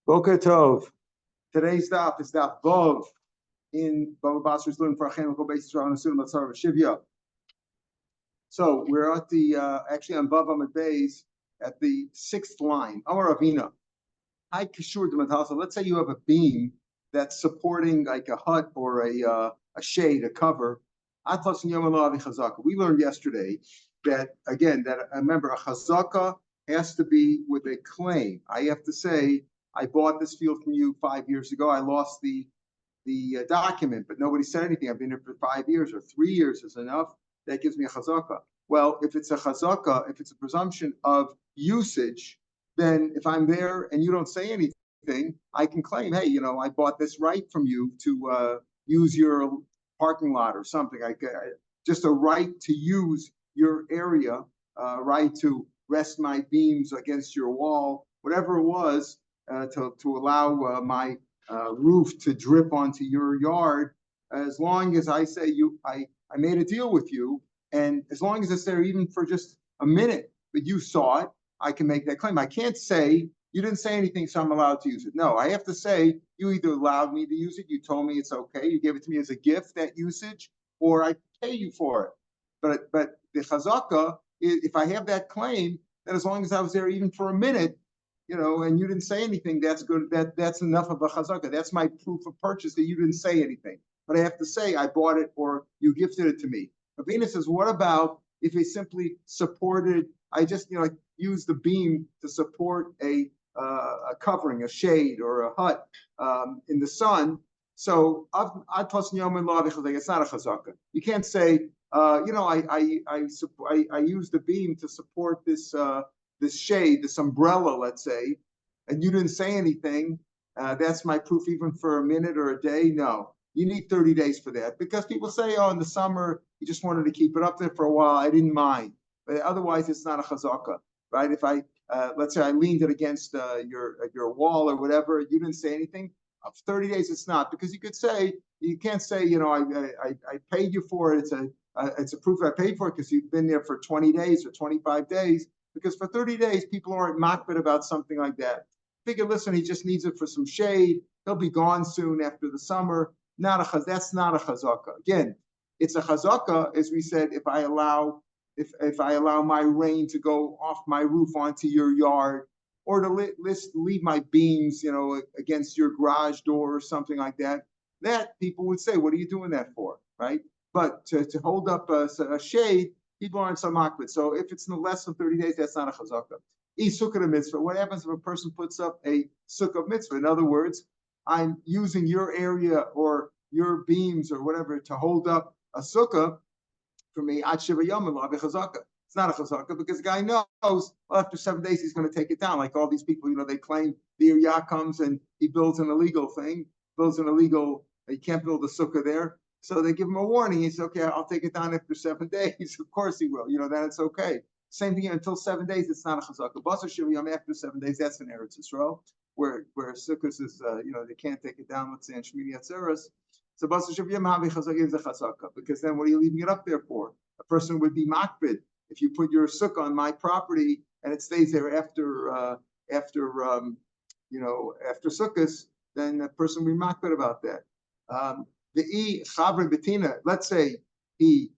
Boker Tov. Today's daf is daf Vov in Baba Basra's learning for Achim basis around the Sunnah Matzar of Shivya. So we're at the actually on Vav Amid Beis at the sixth line. Amar Ravina. Hi Kishur D'Matasa. Let's say you have a beam that's supporting like a hut or a shade, a cover. We learned yesterday that again remember a chazaka has to be with a claim. I have to say, I bought this field from you 5 years ago. I lost the document, but nobody said anything. I've been here for 5 years or 3 years is enough. That gives me a chazaka. Well, if it's a chazaka, if it's a presumption of usage, then if I'm there and you don't say anything, I can claim, hey, I bought this right from you to use your parking lot or something. Just a right to use your area, right to rest my beams against your wall, whatever it was, to allow my roof to drip onto your yard, as long as I say I made a deal with you, and as long as it's there even for just a minute, but you saw it, I can make that claim. I can't say you didn't say anything, so I'm allowed to use it. No, I have to say you either allowed me to use it, you told me it's okay, you gave it to me as a gift, that usage, or I pay you for it. But the chazaka, if I have that claim, then as long as I was there even for a minute, and you didn't say anything, that's good. That's enough of a chazaka. That's my proof of purchase that you didn't say anything. But I have to say I bought it or you gifted it to me. Ravina says, what about if it simply supported? I just used the beam to support a covering, a shade, or a hut in the sun. So it's not a chazaka. You can't say, I used the beam to support this shade, this umbrella, let's say, and you didn't say anything. That's my proof even for a minute or a day. No, you need 30 days for that, because people say, in the summer you just wanted to keep it up there for a while. I didn't mind, but otherwise it's not a chazaka, right? If I let's say I leaned it against your wall or whatever, you didn't say anything. 30 days it's not, because you can't say I paid you for it. It's a proof I paid for it because you've been there for 20 days or 25 days. Because for 30 days, people aren't makbid about something like that. Figure, listen, he just needs it for some shade. He'll be gone soon after the summer. That's not a chazaka. Again, it's a chazaka, as we said, if I allow my rain to go off my roof onto your yard, or to leave my beams, against your garage door or something like that. That people would say, what are you doing that for, right? But to hold up a shade, people aren't so makbid. So if it's less than 30 days, that's not a chazaka. Sukkah mitzvah. What happens if a person puts up a sukkah mitzvah? In other words, I'm using your area or your beams or whatever to hold up a sukkah for me. It's not a chazaka, because the guy knows, after 7 days he's going to take it down. Like all these people, they claim the Iriyah comes and he builds an illegal thing, he can't build a sukkah there. So they give him a warning. He says, okay, I'll take it down after 7 days. Of course he will. Then it's okay. Same thing until 7 days, it's not a chazaka. Basar Yom after 7 days, that's an Eretz Yisrael, where sukkahs is, they can't take it down, let's say, in Shmini Atzeres. So Basar Yom Havi chazaka is a chazaka, because then what are you leaving it up there for? A person would be makbid. If you put your sukkah on my property and it stays there after sukkahs, then a person will be makbid about that. Let's say he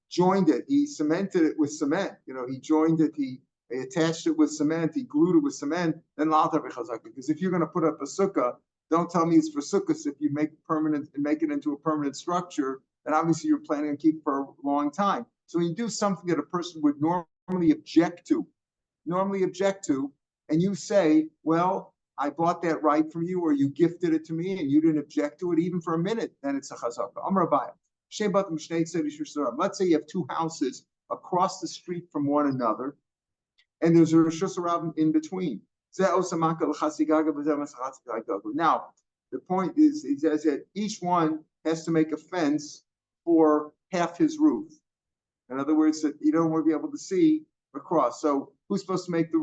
joined it, he cemented it with cement, he joined it, he attached it with cement, he glued it with cement, then la'atav chazaka. Because if you're going to put up a sukkah, don't tell me it's for sukkahs. If you make it into a permanent structure, then obviously you're planning to keep for a long time. So when you do something that a person would normally object to, and you say, well, I bought that right from you, or you gifted it to me and you didn't object to it even for a minute, then it's a chazaka. Let's say you have two houses across the street from one another, and there's a Rosh Hashanah in between. Now, the point is, he says that each one has to make a fence for half his roof. In other words, that you don't want to be able to see across. So who's supposed to make the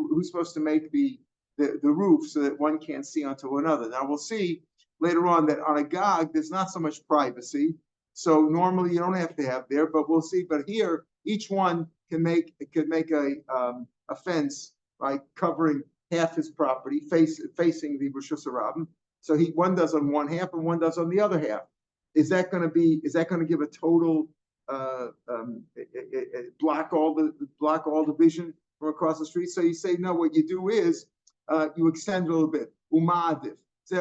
roof so that one can't see onto another? Now we'll see later on that on a gog there's not so much privacy. So normally you don't have to have there, but we'll see. But here, each one can make a fence, right, covering half his property facing the Rosh Hashanah. So one does on one half and one does on the other half. Is that going to give a total block all the vision from across the street? So you say no. What you do is you extend a little bit. Umadif. You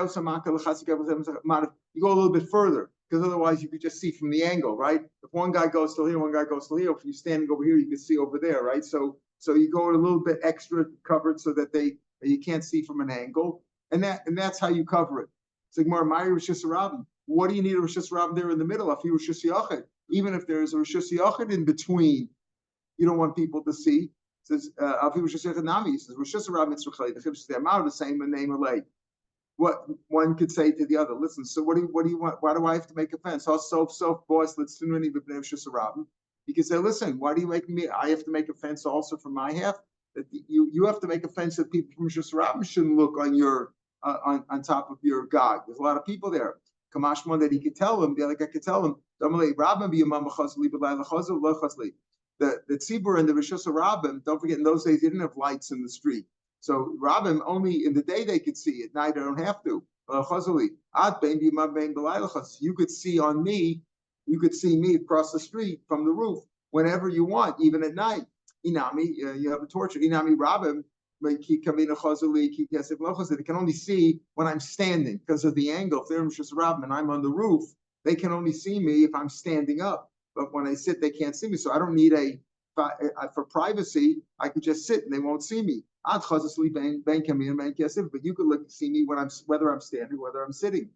go a little bit further because otherwise you could just see from the angle, right? If one guy goes to here, one guy goes to here. If you're standing over here, you can see over there, right? So you go a little bit extra covered so that you can't see from an angle, and that's how you cover it. It's like more Ma'ir Rosh Hashanah. What do you need a Rosh Hashanah there in the middle? If you Rosh Hashanah, even if there is a Rosh Hashanah in between, you don't want people to see. It says Rosh Hashanah. He says Rosh Hashanah mitzvah the amount the same in name alay. What one could say to the other, listen. So what do you want? Why do I have to make a fence? Boss, let's do any Rosh Hashanah. You can say, listen, why do you make me? I have to make a fence also for my half. That you have to make a fence that people from Rosh Hashanah shouldn't look on your on top of your gog. There's a lot of people there. Kamashmon that he could tell him. The other guy could tell him. The tzibur and the Rosh Hashanah. Don't forget, in those days they didn't have lights in the street. So Rabbim only in the day they could see. At night they don't have to. You could see on me. You could see me across the street from the roof whenever you want, even at night. Inami, you have a torch. Inami Rabbim. They can only see when I'm standing because of the angle. If they're in Rosh Hashanah and I'm on the roof, they can only see me if I'm standing up. But when I sit, they can't see me. So I don't need for privacy. I could just sit and they won't see me. But you could see me whether I'm standing, whether I'm sitting.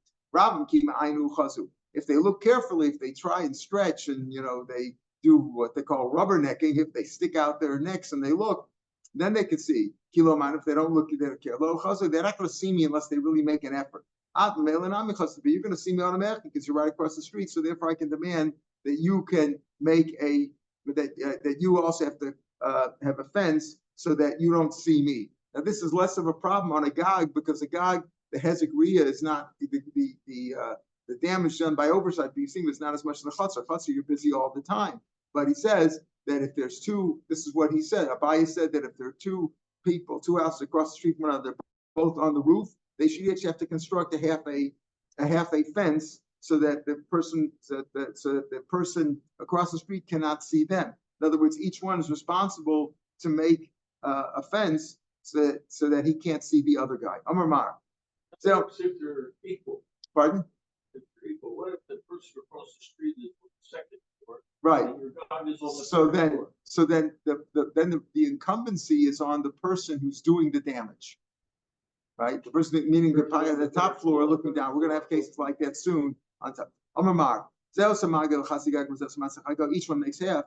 If they look carefully, if they try and stretch and they do what they call rubbernecking, if they stick out their necks and they look, then they can see. If they don't look, they don't care. They're not going to see me unless they really make an effort. But you're going to see me automatically because you're right across the street. So therefore, I can demand that you can make that you also have to have a fence so that you don't see me. Now this is less of a problem on a gog because a gog, the hezek riyah is not the damage done by oversight. But you see, it's not as much as the chutzah. Chutzah, you're busy all the time. But he says that if there's two, this is what he said. Abaye said that if there are two houses across the street from one another, both on the roof, they should actually have to construct a half a fence so that the person across the street cannot see them. In other words, each one is responsible to make a fence so that he can't see the other guy. Amar Mar. So if they're equal. Pardon? If they're equal, what if the person across the street is on the second floor? Right. And your dog is on the then the incumbency is on the person who's doing the damage. Right? The person, meaning the top floor looking down. We're going to have cases like that soon on top. Amar Mar. Each one makes half.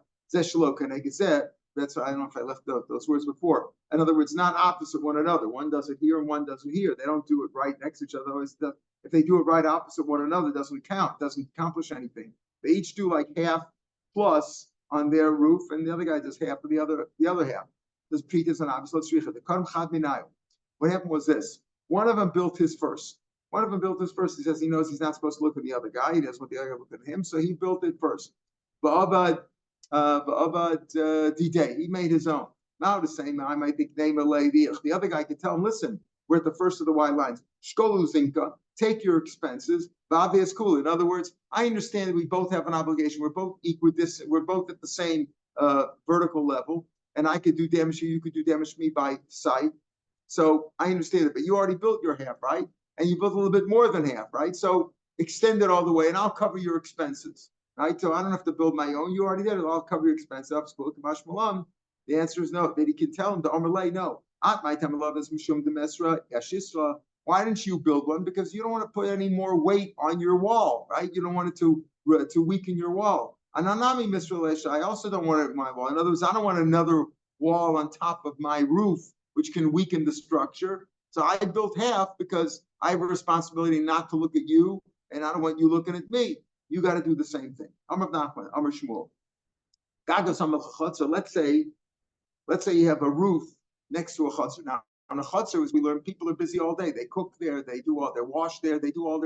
That's why I don't know if I left those words before. In other words, not opposite one another. One does it here and one does it here. They don't do it right next to each other. If they do it right opposite one another, it doesn't count. It doesn't accomplish anything. They each do like half plus on their roof, and the other guy does half of the other half. There's Peter's and obvious. What happened was this. One of them built his first. He says he knows he's not supposed to look at the other guy. He doesn't want the other guy to look at him, so he built it first. He made his own. Now the same, I might think name a lady. The other guy could tell him, listen, we're at the first of the white lines. Shkolu zinka, take your expenses. Vavi is cool. In other words, I understand that we both have an obligation. We're both equidistant. We're both at the same vertical level. And I could do damage to you. You could do damage to me by sight. So I understand it. But you already built your half, right? And you built a little bit more than half, right? So extend it all the way and I'll cover your expenses. Right, so I don't have to build my own. You already did it. I'll cover your expenses. The answer is no. That he can tell him the Omerlay, no. Why didn't you build one? Because you don't want to put any more weight on your wall, right? You don't want it to weaken your wall. Ananami Misralesh, I also don't want it in my wall. In other words, I don't want another wall on top of my roof, which can weaken the structure. So I built half because I have a responsibility not to look at you, and I don't want you looking at me. You got to do the same thing. Amar Nachman, Amar Shmuel. So let's say you have a roof next to a chutzner. Now, on a chutzner, as we learn, people are busy all day. They cook there, they wash there, they do all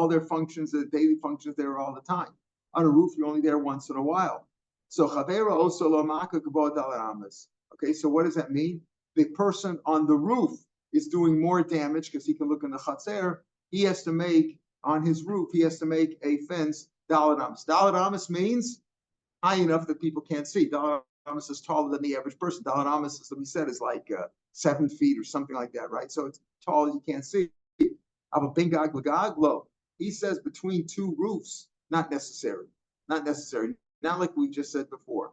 their functions, the daily functions there all the time. On a roof, you're only there once in a while. So chavera also lo maka kavod al amas. Okay, so what does that mean? The person on the roof is doing more damage because he can look in the chatzer, he has to make, on his roof, he has to make a fence daled amas. Daled amas means high enough that people can't see. Daled amas is taller than the average person. Daled amas, as we said, is like 7 feet or something like that, right? So it's tall, you can't see. Abba bingag lagag lo. He says between two roofs, not necessary. Not necessary. Not like we just said before.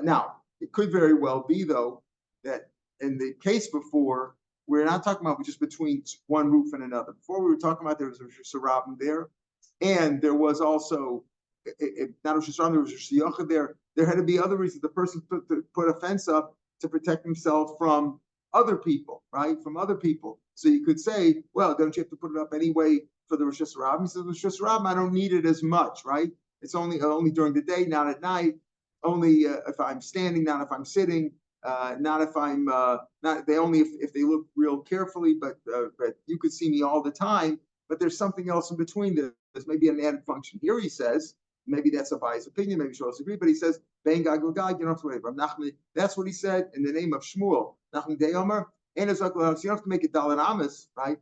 Now, it could very well be, though, that in the case before, we're not talking about just between one roof and another. Before we were talking about there was a Shusarabim there, and there was also, not a Shusarabim, there was a Shiur there. There had to be other reasons. The person put a fence up to protect himself from other people, right? From other people. So you could say, well, don't you have to put it up anyway for the Rosh Hashanah? He says, Rosh Hashanah, I don't need it as much, right? It's only during the day, not at night. Only if I'm standing, not if I'm sitting. Not if I'm not. They only if they look real carefully. But you could see me all the time. But there's something else in between. There's maybe an added function. Here he says, maybe that's a biased opinion. Maybe Shmuel agree, but he says, "Ben gag l'gag." You don't have to worry about Nachman. That's what he said in the name of Shmuel. Nachman Deyomer. And so you don't have to make it Dalet Amos, right?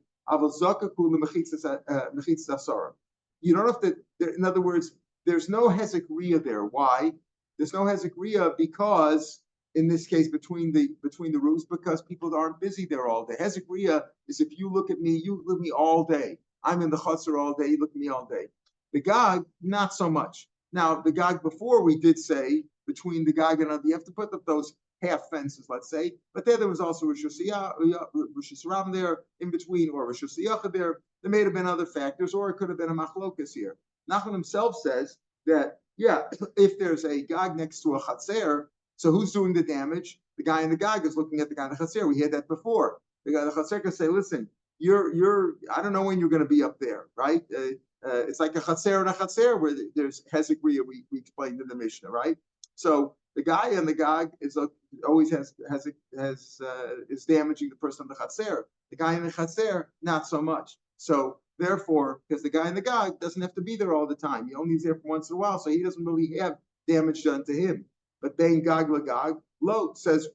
You don't have to. In other words, there's no Hezekiah there. Why? There's no Hezekiah because in this case between the roofs, because people aren't busy there all day. Hezekiah is if you look at me, you look at me all day. I'm in the chutzner all day. You look at me all day. The Gag, not so much. Now the Gag before we did say between the Gag and you have to put up those half fences, let's say. But there was also Rosh Hashanah there in between, or Rosh Hashanah there. There may have been other factors, or it could have been a machlokas here. Nachman himself says that, yeah, if there's a Gag next to a Chatzer, so who's doing the damage? The guy in the Gag is looking at the guy in the Chatzer. We had that before. The guy in the Chatzer can say, listen, you're I don't know when you're going to be up there, right? It's like a Chatzer and a Chatzer where there's Hezekiah, we explained in the Mishnah, right? So the guy in the Gag is always is damaging the person in the Chatzer. The guy in the Chatzer, not so much. So therefore, because the guy in the Gag doesn't have to be there all the time. He only is there for once in a while, so he doesn't really have damage done to him. But Ben Gag Lagag, Lo says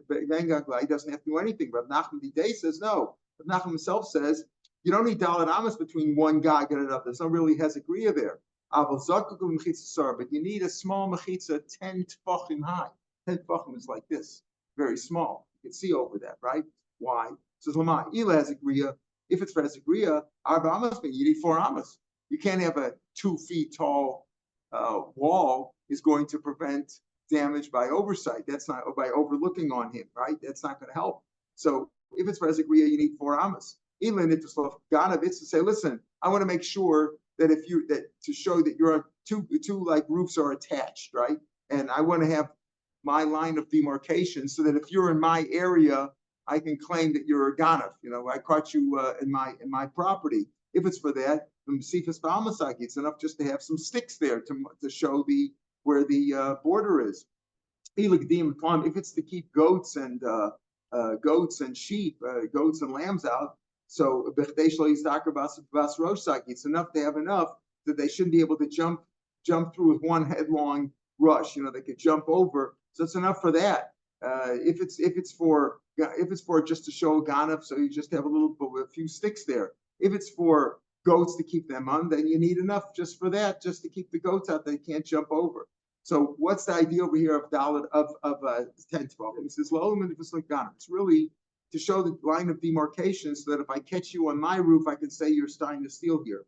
Ben Gag he doesn't have to do anything. Rav Nachman Bidei says no. Rav Nachman himself says you don't need Dalet Amos between one Gag and another. There's no really Hezekiah there. But you need a small mechitza 10 tefachim high. 10 tefachim is like this, very small. You can see over that, right? Why? Says Lamai, Ila Hezekiah. If it's for Hezekiah, Arba Amos, you need 4 Amos. You can't have a 2 feet tall wall is going to prevent damage by oversight. That's not by overlooking on him, right? That's not going to help. So if it's for Hezekiah, you need 4 Amos. Ila Nitzuslav Ganavitz to say, listen, I want to make sure that to show that you're two like roofs are attached, right? And I want to have my line of demarcation so that if you're in my area, I can claim that you're a ganav. I caught you in my property. If it's for that, it's enough just to have some sticks there to show where the border is. If it's to keep goats and sheep, goats and lambs out. So it's enough to have enough that they shouldn't be able to jump through with one headlong rush. They could jump over. So it's enough for that. If it's for just to show a ganav, so you just have a few sticks there. If it's for goats to keep them on, then you need enough just for that, just to keep the goats out. They can't jump over. So what's the idea over here of Dalet of 10, 12? He says it's really to show the line of demarcation so that if I catch you on my roof, I can say you're starting to steal here,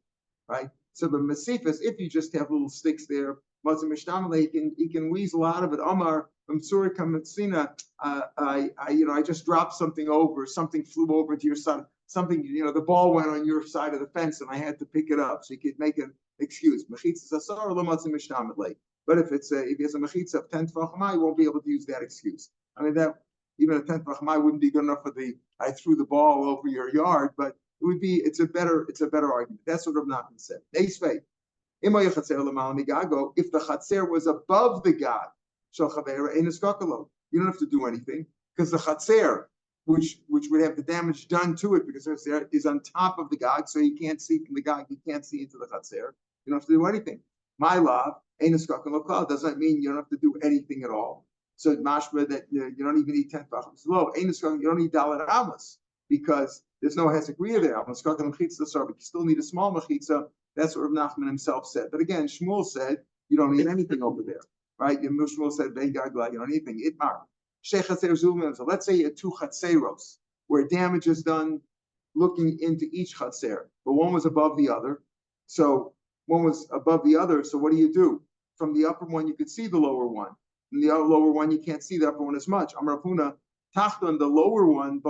right? So the Masifas, if you just have little sticks there, he can weasel out of it. Omar, I just dropped something over, something flew over to your side, something, the ball went on your side of the fence and I had to pick it up. So you could make an excuse. But if if he has a mechitza of 10 tefachim, he won't be able to use that excuse. I mean, that even a 10 tefachim wouldn't be good enough for I threw the ball over your yard, but it's a better argument. That's what Rav Nachman said. If the chatzer was above the Gag, you don't have to do anything because the chatzer, which would have the damage done to it because is on top of the Gag, so you can't see from the Gag, you can't see into the chatzer. You don't have to do anything. My love, doesn't mean you don't have to do anything at all. So mashma that you don't even need 10 tefachim. Low, you don't need Dalet Amos. because there's no hezekriya there. But you still need a small mechitza. That's what Rav Nachman himself said. But again, Shmuel said you don't need anything over there, right? Shmuel said you don't need anything. Itmar. So let's say you had two chatzeros where damage is done looking into each chatzer, but one was above the other. So one was above the other. So what do? From the upper one, you could see the lower one. And the lower one, you can't see the upper one as much. Amar Puna, Tachton, the lower one,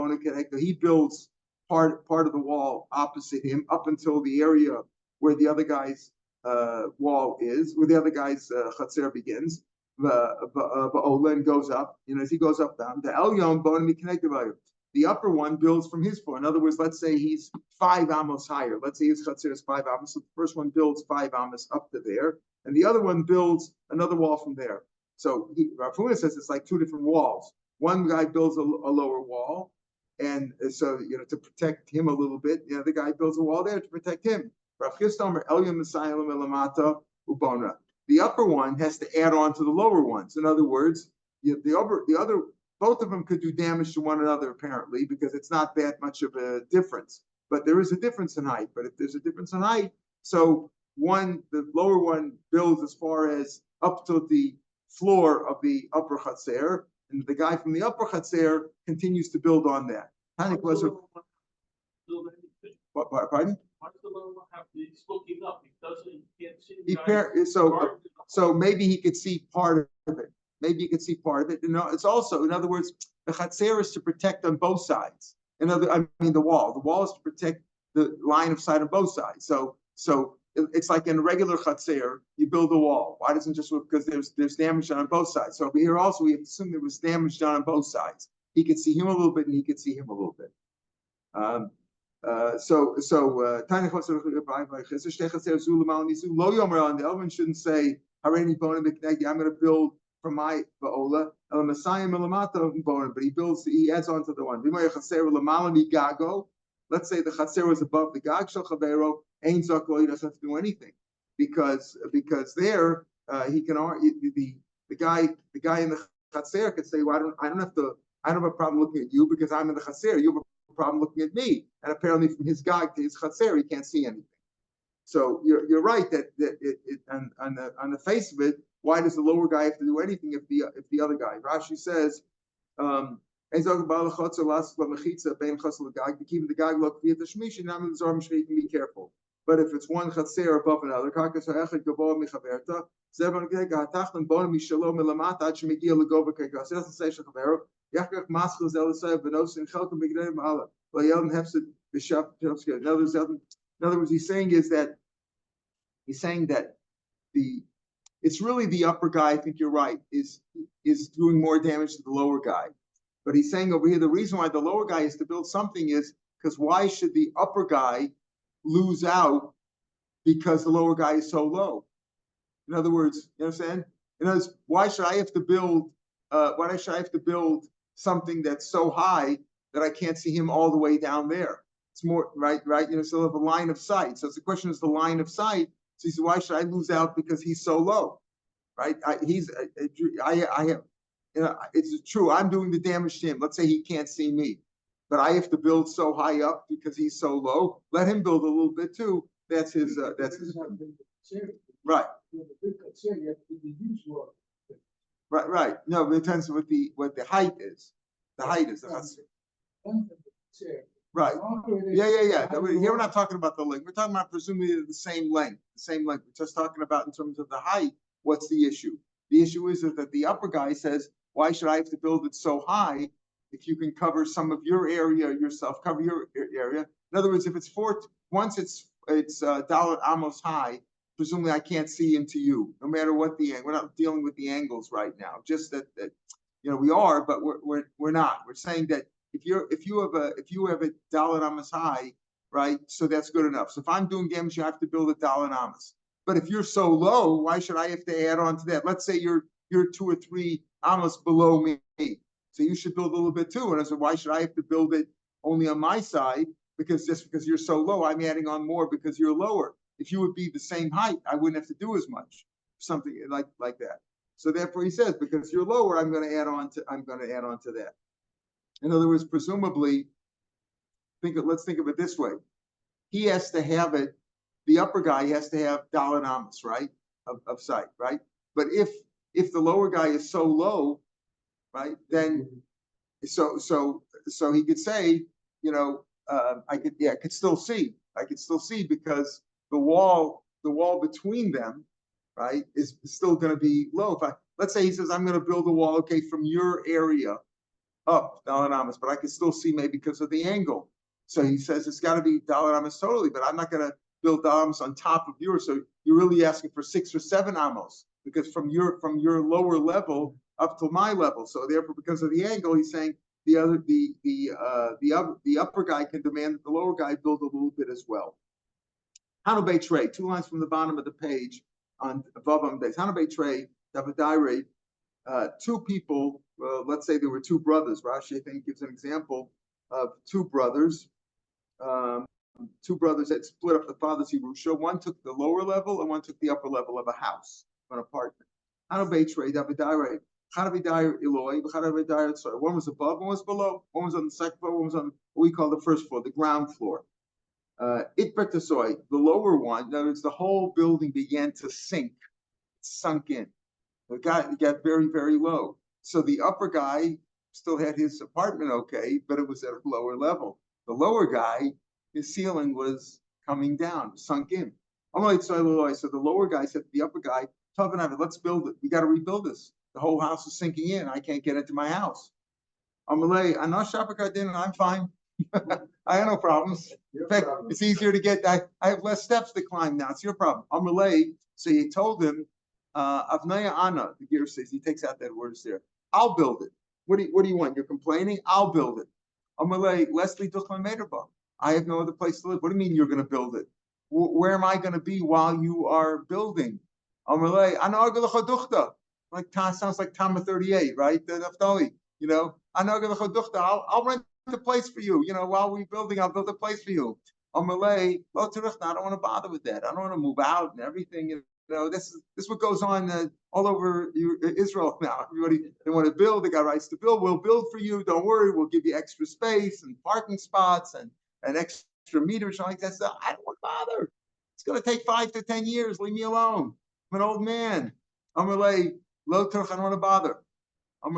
he builds part of the wall opposite him up until the area where the other guy's wall is, where the other guy's chatzer begins. And goes up. As he goes up down, the Elyon Bonami connected by the upper one builds from his floor. In other words, let's say he's 5 amos higher. Let's say his chatzer is 5 amos. So the first one builds 5 amos up to there, and the other one builds another wall from there. So Rav Huna says it's like two different walls. One guy builds a lower wall, and so to protect him a little bit. The other guy builds a wall there to protect him. Rav Chisda Elyon Messiah Elamata Ubona. The upper one has to add on to the lower ones. In other words, the other, both of them could do damage to one another apparently, because it's not that much of a difference. But there is a difference in height. But if there's a difference in height, so the lower one builds as far as up to the floor of the upper chatzer, and the guy from the upper chatzer continues to build on that. Pardon? Why does the lower one have to be looking up? He can't see. So maybe he could see part of it. Maybe you could see part of it. It's also, in other words, the chatzer is to protect on both sides. The wall. The wall is to protect the line of sight on both sides. So it's like in a regular chatzer, you build a wall. Why doesn't just because there's damage done on both sides? So over here also we have to assume there was damage done on both sides. He could see him a little bit, and he could see him a little bit. The Elvin shouldn't say, I'm going to build from my ba'ola, but he adds on to the one. Let's say the chatzer was above the gag shel chavero, ein zaklo, he doesn't have to do anything, because there he can argue the guy in the chatzer could say, well, I don't have a problem looking at you because I'm in the chatzer. You have a problem looking at me, and apparently from his gag to his chatzer he can't see anything. So you're right that on the face of it, why does the lower guy have to do anything if the other guy? Rashi says, be careful. But if it's one chatzer above another, in other words, he's saying that it's really the upper guy, I think you're right, is doing more damage to the lower guy. But he's saying over here, the reason why the lower guy is to build something is because why should the upper guy lose out because the lower guy is so low? In other words, you understand? In other words, why should I have to build something that's so high that I can't see him all the way down there? It's more right. So have a line of sight. So the question is the line of sight. So he said, why should I lose out because he's so low, right? It's true. I'm doing the damage to him. Let's say he can't see me, but I have to build so high up because he's so low. Let him build a little bit too. That's his. Right. Right. No, it depends what the height is. The height is the chatzir. Right. Yeah. Here we're not talking about the length. We're talking about presumably the same length. We're just talking about in terms of the height. What's the issue? The issue is that the upper guy says, why should I have to build it so high if you can cover some of your area yourself, cover your area? In other words, if it's once it's dalet amos high, presumably I can't see into you, no matter what the angle. We're not dealing with the angles right now. Just that we are, but we're not. We're saying that if you have a dalet amos high, right? So that's good enough. So if I'm doing damage, you have to build a dalet amos. But if you're so low, why should I have to add on to that? Let's say you're 2 or 3 amos below me, so you should build a little bit too. And I said, why should I have to build it only on my side? Because you're so low, I'm adding on more because you're lower. If you would be the same height, I wouldn't have to do as much, something like that. So therefore, he says, because you're lower, I'm going to add on to that. In other words, presumably, let's think of it this way. He has to have it, the upper guy has to have dalet amos, right? Of sight, right? But if the lower guy is so low, right, then so he could say, I could still see. I could still see because the wall between them, right, is still going to be low. Let's say he says, I'm going to build a wall, okay, from your area up, dalet amos, but I can still see maybe because of the angle. So he says it's got to be dalet amos totally, but I'm not going to build dalet amos on top of yours. So you're really asking for 6 or 7 amos because from your lower level up to my level. So therefore, because of the angle, he's saying the upper guy can demand that the lower guy build a little bit as well. Hanu Beitrei, 2 lines from the bottom of the page on Vavam Days. Hanu Beitrei, Davidai, 2 people. Let's say there were 2 brothers. Rashi, I think, gives an example of 2 brothers. 2 brothers that split up the father's Yerusha. One took the lower level and one took the upper level of a house, an apartment. Hanu Beitrei, Davidai. One was above, one was below. One was on the second floor, one was on what we call the first floor, the ground floor. The lower one, in other words, the whole building began to sunk in. It got very, very low. So the upper guy still had his apartment okay, but it was at a lower level. The lower guy, his ceiling was coming down, sunk in. So the lower guy said to the upper guy, let's build it. We got to rebuild this. The whole house is sinking in. I can't get into my house. I'm fine. I have no problems. In fact, it's easier to get. I have less steps to climb now. It's your problem. So he told him, Avnaya Anna, the gear says, he takes out that word there. I'll build it. What do you want? You're complaining? I'll build it. Leslie Duchman Mederba. I have no other place to live. What do you mean you're going to build it? Where am I going to be while you are building? Like sounds like Tama 38, right? The Naftali, I'll rent a place for you. While we're building, I'll build a place for you. I don't want to bother with that. I don't want to move out and everything. This is what goes on all over Israel now. Everybody, they want to build. They got rights to build. We'll build for you. Don't worry. We'll give you extra space and parking spots and extra meters and like that stuff. I don't want to bother. It's going to take 5 to 10 years. Leave me alone. I'm an old man. I don't want to bother. So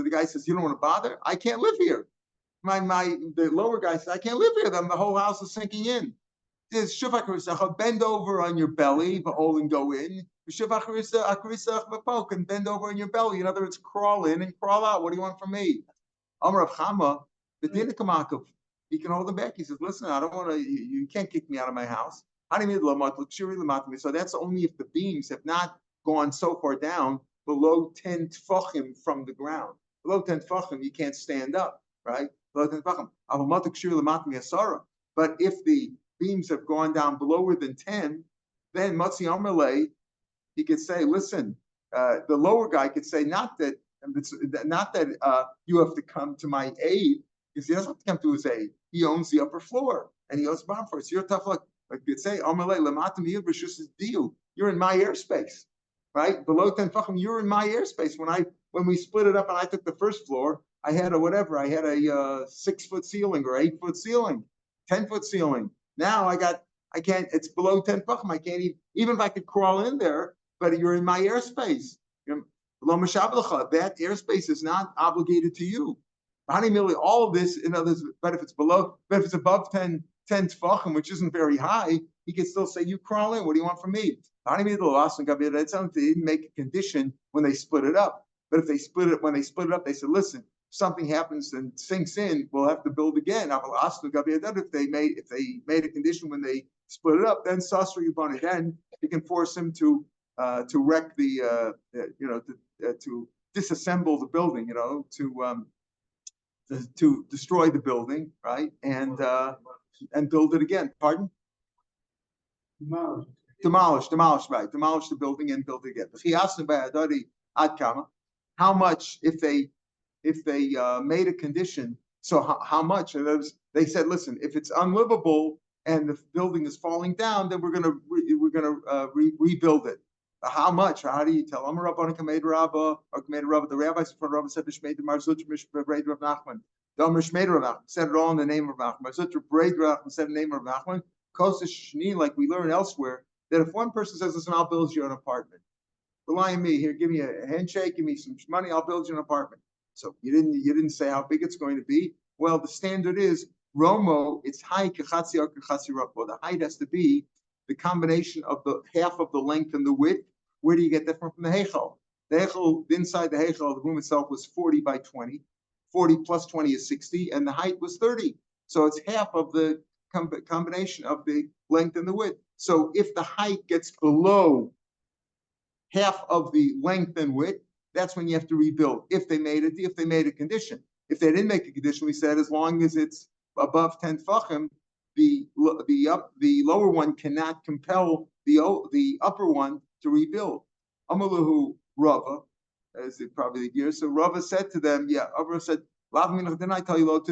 the guy says, you don't want to bother? I can't live here. The lower guy says, I can't live here. The whole house is sinking in. Bend over on your belly, and go in. And bend over on your belly. In other words, crawl in and crawl out. What do you want from me? He can hold him back. He says, listen, I don't want to, you can't kick me out of my house. So that's only if the beams have not gone so far down below 10 tfachim from the ground. Below 10 tfachim, you can't stand up, right? Below 10 tfachim. But if the beams have gone down lower than 10, then Matzi Amalei, he could say, listen, the lower guy could say, not that you have to come to my aid, because he doesn't have to come to his aid. He owns the upper floor and he owns the bottom floor. So you're tough luck. Like you'd say, you're in my airspace, right? Below 10 tfachim, you're in my airspace. When we split it up and I took the first floor, I had a 6-foot ceiling or 8-foot ceiling, 10-foot ceiling. Now I can't, it's below 10 tfachim. I can't even if I could crawl in there, but you're in my airspace. That airspace is not obligated to you. All of this, in others, but if it's above 10 tfachim, which isn't very high, he can still say, you crawl in, what do you want from me? They didn't make a condition when they split it up. But if when they split it up, they said, listen, if something happens and sinks in, we'll have to build again. If they made a condition when they split it up, then Sasra Yubana, then you can force him to wreck to disassemble the building, to destroy the building, right? And build it again. Pardon? Demolish, right? Demolish the building and build it again. But he asked him by Adari Adkama, how much if they made a condition? So how much? And they said, listen, if it's unlivable and the building is falling down, then we're gonna rebuild it. How much? How do you tell? The rabbis from Rabbah said, "B'shmei Demar Zuch Rav Nachman." Said it all in the name of Rav Nachman. Said in the name of Rav Nachman. Like we learn elsewhere, that if one person says, "Listen, I'll build you an apartment. Rely on me. Here, give me a handshake, give me some money, I'll build you an apartment." So you didn't say how big it's going to be. Well, the standard is Romo. It's high kechatzi or kechatzi rapo. The height has to be the combination of the half of the length and the width. Where do you get that from? From the heichal. The heichal, inside the heichal, the room itself was 40 by 20. 40 plus 20 is 60, and the height was 30. So it's half of the combination of the length and the width. So if the height gets below half of the length and width, that's when you have to rebuild. If they made a condition. If they didn't make a condition, we said as long as it's above 10 tefachim, the lower one cannot compel the upper one to rebuild. Amalahu Rava, as it probably the year. So Rava said to them, Rava said, didn't I tell you didn't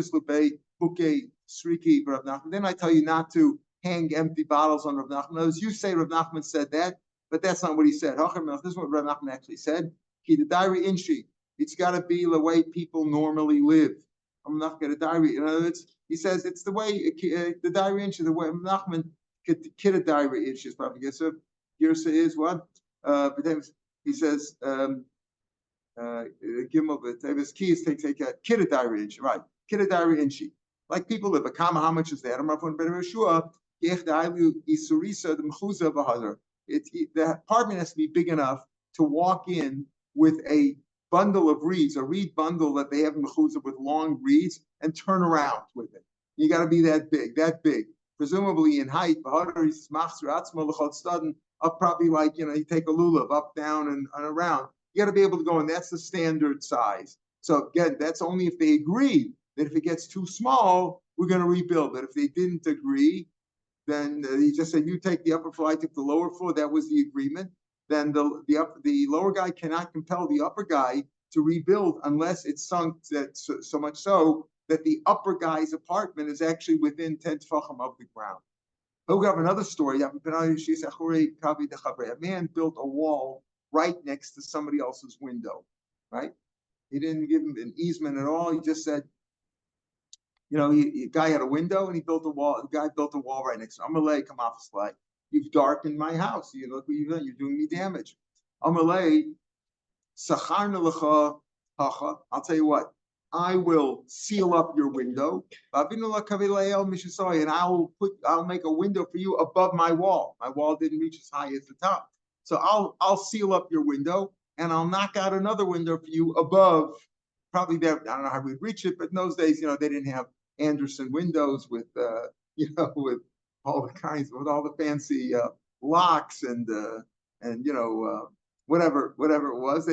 I tell you not to hang empty bottles on Rav Nachman? As you say, Rav Nachman said that, but that's not what he said. This is what Rav Nachman actually said. It's got to be the way people normally live. I'm not going to diary. In other words, he says it's the way the diary inch, the way Nachman kid a diary inch is probably. So Girsa is what? But then he says Gimel. His key is take a kid a diary inch, right? Kid a diary inch. Like people live. A comma, how much is that? I'm from Better Yeshua. The apartment has to be big enough to walk in with a bundle of reeds, a reed bundle that they have mechuzah with long reeds, and turn around with it. You got to be that big. Presumably in height, up probably like, you take a lulav up, down, and around. You got to be able to go, and that's the standard size. So again, that's only if they agree that if it gets too small, we're going to rebuild it. If they didn't agree, then he just said, you take the upper floor, I take the lower floor. That was the agreement. Then the lower guy cannot compel the upper guy to rebuild unless it's sunk that so much so that the upper guy's apartment is actually within 10 tefachim of the ground. We have another story. A man built a wall right next to somebody else's window, right? He didn't give him an easement at all. He just said, the guy had a window and he built a wall. The guy built a wall right next to him. Amalei, come off a slide. You've darkened my house. Look what you've done. You're doing me damage. Amalei, sacharna lecha hacha. I'll tell you what. I will seal up your window, and I'll make a window for you above my wall. My wall didn't reach as high as the top, so I'll seal up your window, and I'll knock out another window for you above. Probably there. I don't know how we'd reach it, but in those days, they didn't have Anderson windows with with all the kinds, with all the fancy locks and whatever it was.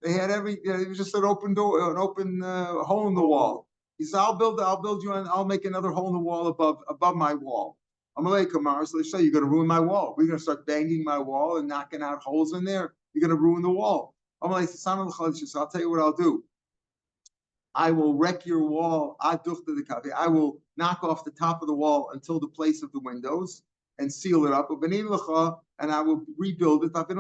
They had it was just an open door, an open hole in the wall. He said, I'll build you, and I'll make another hole in the wall above my wall. Amalei Kamar, so they say, you're going to ruin my wall. We're going to start banging my wall and knocking out holes in there. You're going to ruin the wall. Amalei says, I'll tell you what I'll do. I will wreck your wall. I will knock off the top of the wall until the place of the windows and seal it up. And I will rebuild it. In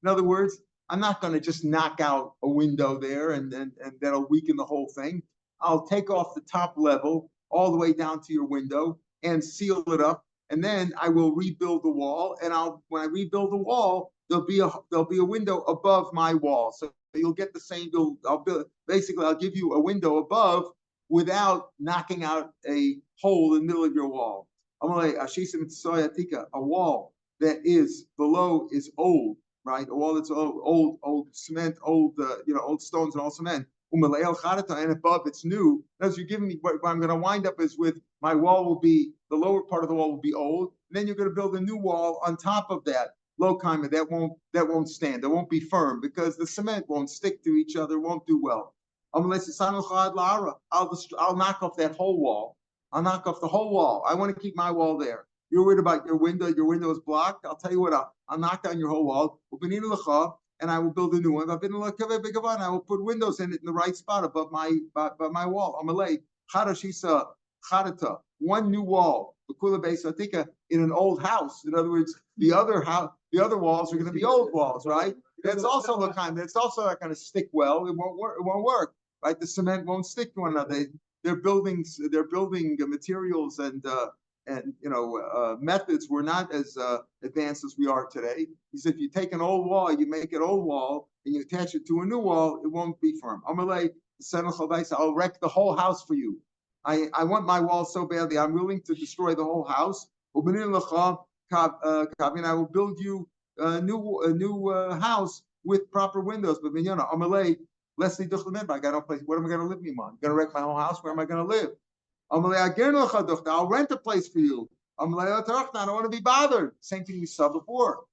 other words, I'm not going to just knock out a window there and that'll weaken the whole thing. I'll take off the top level all the way down to your window and seal it up. And then I will rebuild the wall. And when I rebuild the wall, there'll be a window above my wall. So you'll get the same. I'll give you a window above without knocking out a hole in the middle of your wall. A wall that is below is old, right? A wall that's old cement, old stones and all cement. And above it's new. As you're giving me, what I'm going to wind up is with my wall will be, the lower part of the wall will be old. And then you're going to build a new wall on top of that. Low climate, that won't stand. It won't be firm because the cement won't stick to each other, won't do well. I'll knock off that whole wall. I'll knock off the whole wall. I want to keep my wall there. You're worried about your window. Your window is blocked. I'll tell you what. I'll knock down your whole wall. And I will build a new one. And I will put windows in it in the right spot above my wall. Amalei, one new wall, in an old house. In other words, the other walls are going to be old walls, right? That's also not going to stick well. It won't work, right? The cement won't stick to one another. They're building materials and methods were not as advanced as we are today. He said, if you take an old wall, you make an old wall, and you attach it to a new wall, it won't be firm. I'll wreck the whole house for you. I want my wall so badly, I'm willing to destroy the whole house. And I will build you a new house with proper windows. But Leslie Duchlemen, I got no place. Where am I going to live, Mimon? I'm going to wreck my whole house. Where am I going to live? I'll rent a place for you. I don't want to be bothered. Same thing we saw before.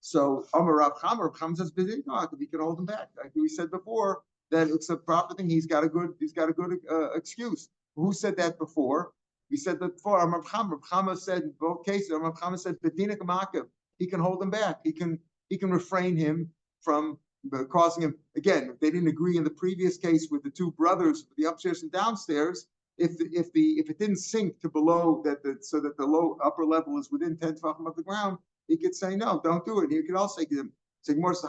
So Rav Chama says, we can hold him back. Like we said before, that it's a proper thing. He's got a good excuse. Who said that before? We said that before. Rav Chama said in both cases. Rav Chama said, he can hold him back. He can refrain him from causing him. Again, if they didn't agree in the previous case with the two brothers, the upstairs and downstairs, if it didn't sink to below so that the upper level is within 10 tefachim of the ground, he could say no, don't do it. He could also say to them, what's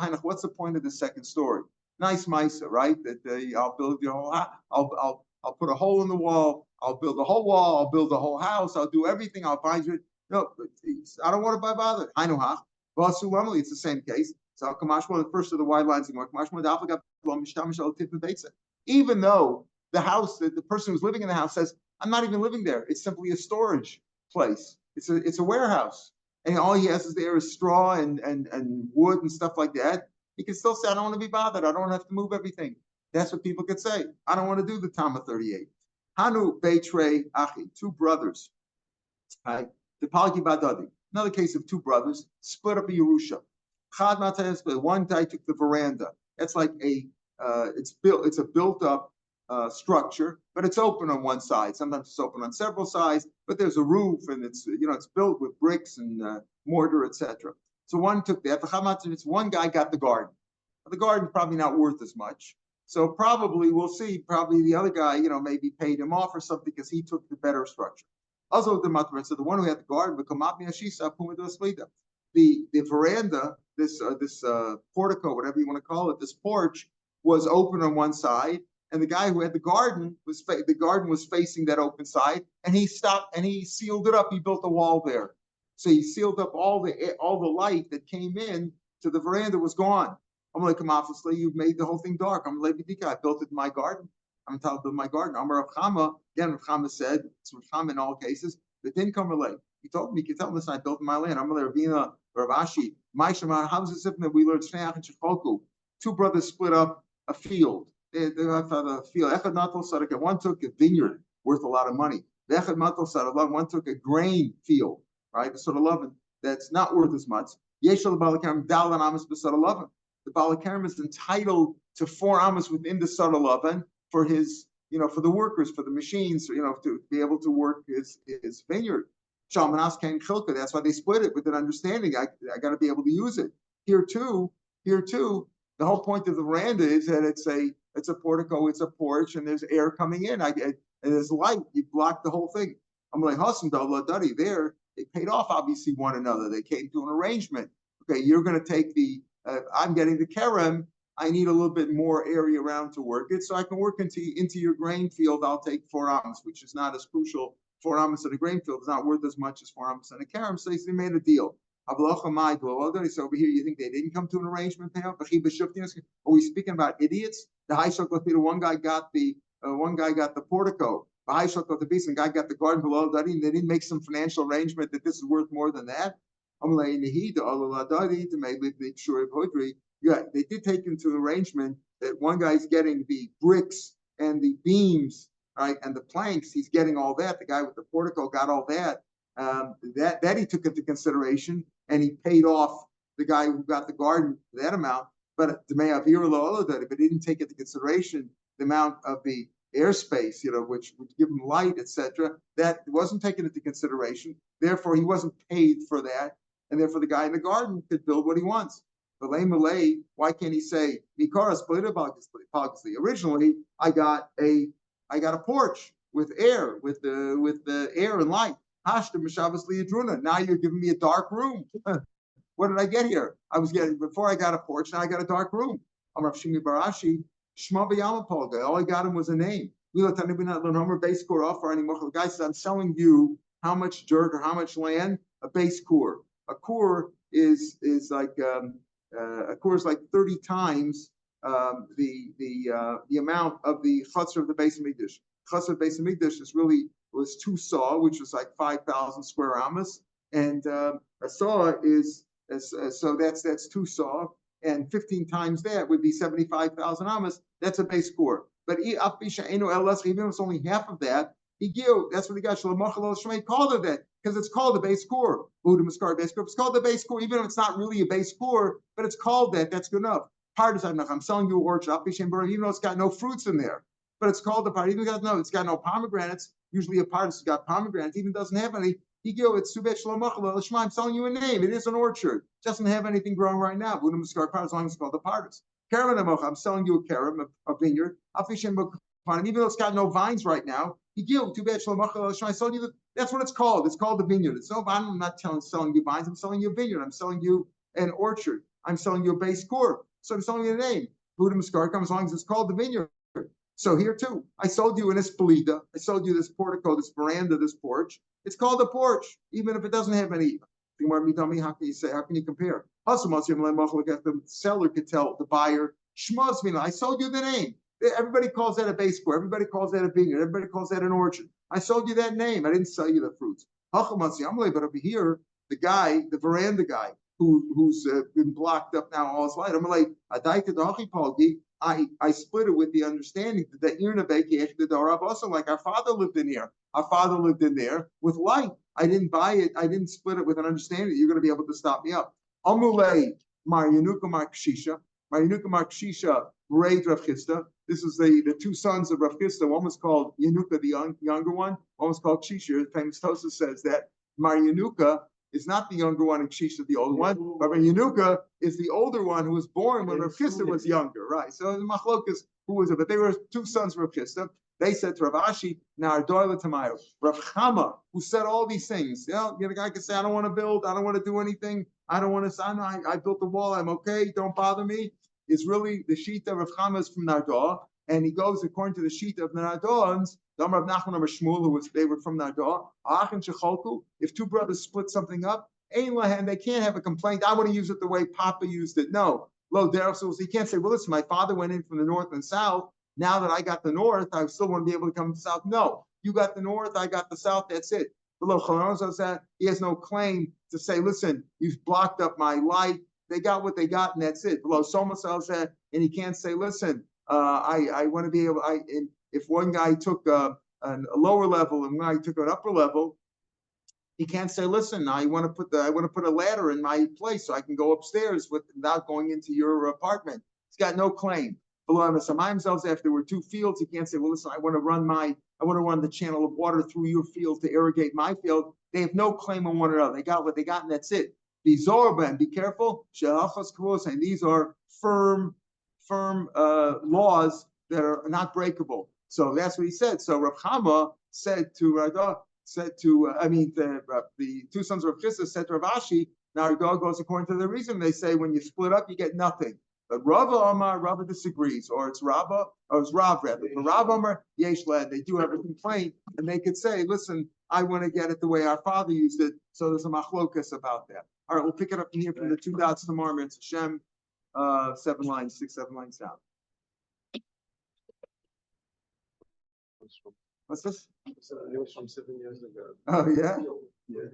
the point of the second story? Nice Misa, right? That I'll build your whole house. I'll put a hole in the wall. I'll build the whole wall. I'll build the whole house. I'll do everything. I'll find you. No, I don't want to be bothered. I know how. It's the same case. So the first of the wide lines even though the house, the person who's living in the house says, I'm not even living there. It's simply a storage place. It's a warehouse. And all he has there is straw and wood and stuff like that. He can still say, I don't want to be bothered. I don't have to move everything. That's what people could say. I don't want to do the Tama 38. Hanu Beitrei Achi, two brothers. Right? The Palki Badadi. Another case of two brothers split up a Yerusha. One guy took the veranda. That's like it's a built up structure, but it's open on one side. Sometimes it's open on several sides, but there's a roof and it's built with bricks and mortar, etc. So one took that. One guy got the garden. The garden's probably not worth as much. So probably we'll see. Probably the other guy, maybe paid him off or something because he took the better structure. Also, the one who had the garden, the veranda, this portico, whatever you want to call it, this porch was open on one side, and the guy who had the garden was facing that open side, and he stopped and he sealed it up. He built a wall there, so he sealed up all the light that came in to the veranda was gone. I'm like, obviously, you've made the whole thing dark. I'm like, I built it in my garden. I'm entitled to build my garden. I'm Rav Chama. Again, Rav Chama said, it's Rav Chama in all cases, but didn't come relate. He told me, you can tell him, listen, I built in my land. I'm like, Ravina, Rav Ashi, my Shema, how is it that we learned Shneach and Shechoku? Two brothers split up a field. They a field. Echad Natal Sadaka. One took a vineyard worth a lot of money. Echad Natal Sadaka. One took a grain field, right? The sort of lovin that's not worth as much. Yeshal Balakarim Dalan Amos B'Sad Lovin. The Balakarim is entitled to 4 amos within the Sod Lovin for his, for the workers, for the machines, to be able to work his vineyard. Shalmanas came Chilka. That's why they split it with an understanding. I got to be able to use it. Here too, the whole point of the veranda is that it's a portico, it's a porch, and there's air coming in. And there's light. You block the whole thing. I'm like, Hassan Dadi there. They paid off obviously one another. They came to an arrangement. Okay, you're going to take I'm getting the kerem. I need a little bit more area around to work it, so I can work into your grain field. I'll take 4 amos, which is not as crucial. 4 amos in a grain field is not worth as much as 4 amos in a kerem. So they made a deal. So over here, you think they didn't come to an arrangement? Are we speaking about idiots? The high shokot, one guy got the portico. The high shokot, the beast, and guy got the garden below. They didn't make some financial arrangement that this is worth more than that. Yeah, they did take into arrangement that one guy's getting the bricks and the beams, right, and the planks. He's getting all that. The guy with the portico got all that. That he took into consideration, and he paid off the guy who got the garden that amount. But the Me'avir lo that, but he didn't take into consideration the amount of the airspace, which would give him light, etc. That wasn't taken into consideration. Therefore, he wasn't paid for that, and therefore the guy in the garden could build what he wants. Malay, why can't he say Mikaras Originally, I got a porch. air, with the air and light. Now you're giving me a dark room. What did I get here? Before I got a porch, now I got a dark room. All I got him was a name. The guy says, I'm selling you how much dirt or how much land? A base core. A core is like a core is like 30 times the amount of the chutzner of the Beis Hamikdash. Chutzner of the Beis Hamikdash was 2 saw, which was like 5,000 square amas, and a saw is so that's 2 saw, and 15 times that would be 75,000 amas. That's a base core. But even if it's only half of that, that's what he got. Called it that because it's called the base core. It's called the base core, even if it's not really a base core, but it's called that. That's good enough. I'm selling you an orchard, even though it's got no fruits in there, but it's called the part. Even it's got no pomegranates. Usually a part has got pomegranates, even doesn't have any. It's I'm selling you a name. It is an orchard. It doesn't have anything growing right now. As long as it's called the partis. I'm selling you a karam, a vineyard. Even though it's got no vines right now, I sold you that's what it's called. It's called the vineyard. I'm not selling you vines. I'm selling you a vineyard. I'm selling you an orchard. I'm selling you a base core. So I'm selling you a name. As long as it's called the vineyard. So here too, I sold you an espelida. I sold you this portico, this veranda, this porch. It's called a porch, even if it doesn't have any. How can you compare? The seller could tell the buyer, I sold you the name. Everybody calls that a base core. Everybody calls that a vineyard. Everybody calls that an orchard. I sold you that name. I didn't sell you the fruits. But over here, the guy, the veranda guy, who's been blocked up now all his life. I'm like, I split it with the understanding that also like our father lived in here. Our father lived in there with light. I didn't buy it. I didn't split it with an understanding that you're going to be able to stop me up. Amulei Mar Yenuka Mar Kshisha. Mar Yenuka Mar Kshisha Raid Rav Chisda. This is the 2 sons of Rav Chisda. One was called Yenuka, the younger one. One was called Kshisha. The famous Tosafos says that Mar Yenuka is not the younger one and Kshisha the older one, but Mar Yenuka is the older one who was born when Rav Chisda was younger, right? So the machlokas, who was it? But they were 2 sons of Rav Chisda. They said to Rav Ashi, Rav Chama, who said all these things. The guy could say, I don't want to build, I don't want to do anything, I built the wall, I'm okay, don't bother me. Is really the sheet of Rav Chama is from Nardah, and he goes according to the sheet of the Nardahans. They were from Nardah. If 2 brothers split something up, they can't have a complaint. I want to use it the way Papa used it. No. So he can't say, well, listen, my father went in from the north and south. Now that I got the north, I still want to be able to come to the south. No, you got the north, I got the south, that's it. He has no claim to say, listen, you've blocked up my light. They got what they got, and that's it. Below Soma says that, and he can't say, listen, I want to be able. If one guy took a lower level and one guy took an upper level, he can't say, listen, I want to put a ladder in my place so I can go upstairs without going into your apartment. He's got no claim. Below him, if there were 2 fields, he can't say, well, listen, I want to run the channel of water through your field to irrigate my field. They have no claim on one another. They got what they got, and that's it. Be Zorba, and be careful. And these are firm laws that are not breakable. So that's what he said. So Rav Chama said to the 2 sons of Rav Chisda said to Rav Ashi, now Rav goes according to the reason they say when you split up, you get nothing. But Rava disagrees, or it's Rav rather. But Rav Amar, Yesh Lad, they do have a complaint, and they could say, listen, I want to get it the way our father used it. So there's a machlokas about that. All right, we'll pick it up from here from the 2 dots tomorrow. It's Hashem, 7 lines, 6, 7 lines down. What's this? It was from 7 years ago. Oh, yeah? Yeah.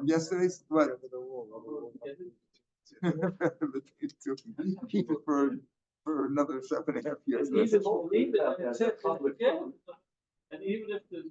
Yesterday's, what? Keep it for another 7.5 years. Leave it, and even if the